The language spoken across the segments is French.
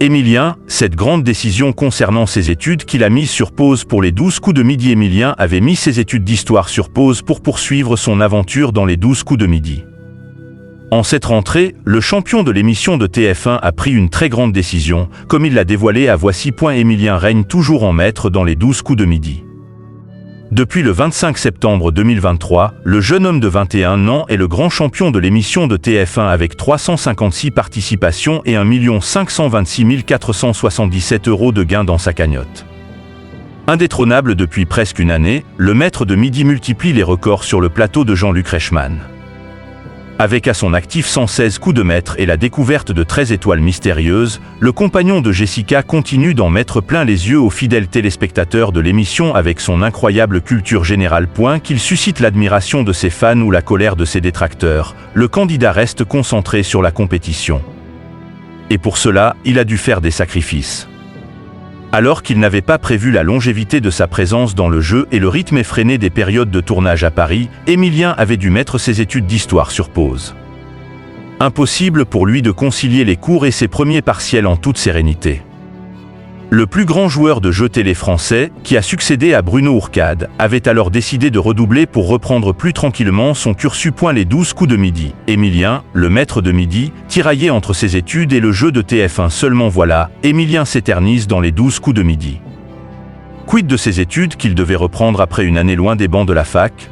Émilien, cette grande décision concernant ses études qu'il a mises sur pause pour les 12 coups de midi. Émilien avait mis ses études d'histoire sur pause pour poursuivre son aventure dans les 12 coups de midi. En cette rentrée, le champion de l'émission de TF1 a pris une très grande décision, comme il l'a dévoilé à Voici. Émilien règne toujours en maître dans les 12 coups de midi. Depuis le 25 septembre 2023, le jeune homme de 21 ans est le grand champion de l'émission de TF1 avec 356 participations et 1 526 477 € de gains dans sa cagnotte. Indétrônable depuis presque une année, le maître de midi multiplie les records sur le plateau de Jean-Luc Reichmann. Avec à son actif 116 coups de maître et la découverte de 13 étoiles mystérieuses, le compagnon de Jessica continue d'en mettre plein les yeux aux fidèles téléspectateurs de l'émission avec son incroyable culture générale. Qu'il suscite l'admiration de ses fans ou la colère de ses détracteurs, le candidat reste concentré sur la compétition. Et pour cela, il a dû faire des sacrifices. Alors qu'il n'avait pas prévu la longévité de sa présence dans le jeu et le rythme effréné des périodes de tournage à Paris, Émilien avait dû mettre ses études d'histoire sur pause. Impossible pour lui de concilier les cours et ses premiers partiels en toute sérénité. Le plus grand joueur de jeux télé français, qui a succédé à Bruno Ourcade, avait alors décidé de redoubler pour reprendre plus tranquillement son cursus. Les 12 coups de midi. Émilien, le maître de midi, tiraillé entre ses études et le jeu de TF1 seulement. Voilà, Émilien s'éternise dans les 12 coups de midi. Quid de ses études qu'il devait reprendre après une année loin des bancs de la fac?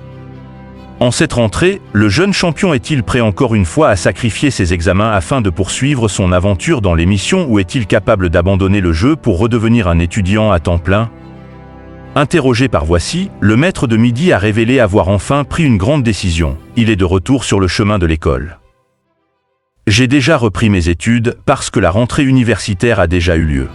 En cette rentrée, le jeune champion est-il prêt encore une fois à sacrifier ses examens afin de poursuivre son aventure dans l'émission ou est-il capable d'abandonner le jeu pour redevenir un étudiant à temps plein? Interrogé par Voici, le maître de midi a révélé avoir enfin pris une grande décision. Il est de retour sur le chemin de l'école. J'ai déjà repris mes études parce que la rentrée universitaire a déjà eu lieu.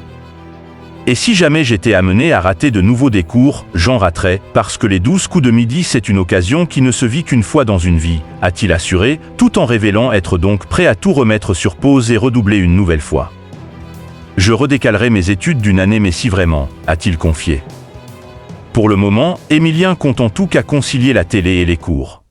Et si jamais j'étais amené à rater de nouveau des cours, j'en raterais, parce que les 12 coups de midi c'est une occasion qui ne se vit qu'une fois dans une vie, a-t-il assuré, tout en révélant être donc prêt à tout remettre sur pause et redoubler une nouvelle fois. Je redécalerai mes études d'une année mais si vraiment, a-t-il confié. Pour le moment, Émilien compte en tout cas concilier la télé et les cours.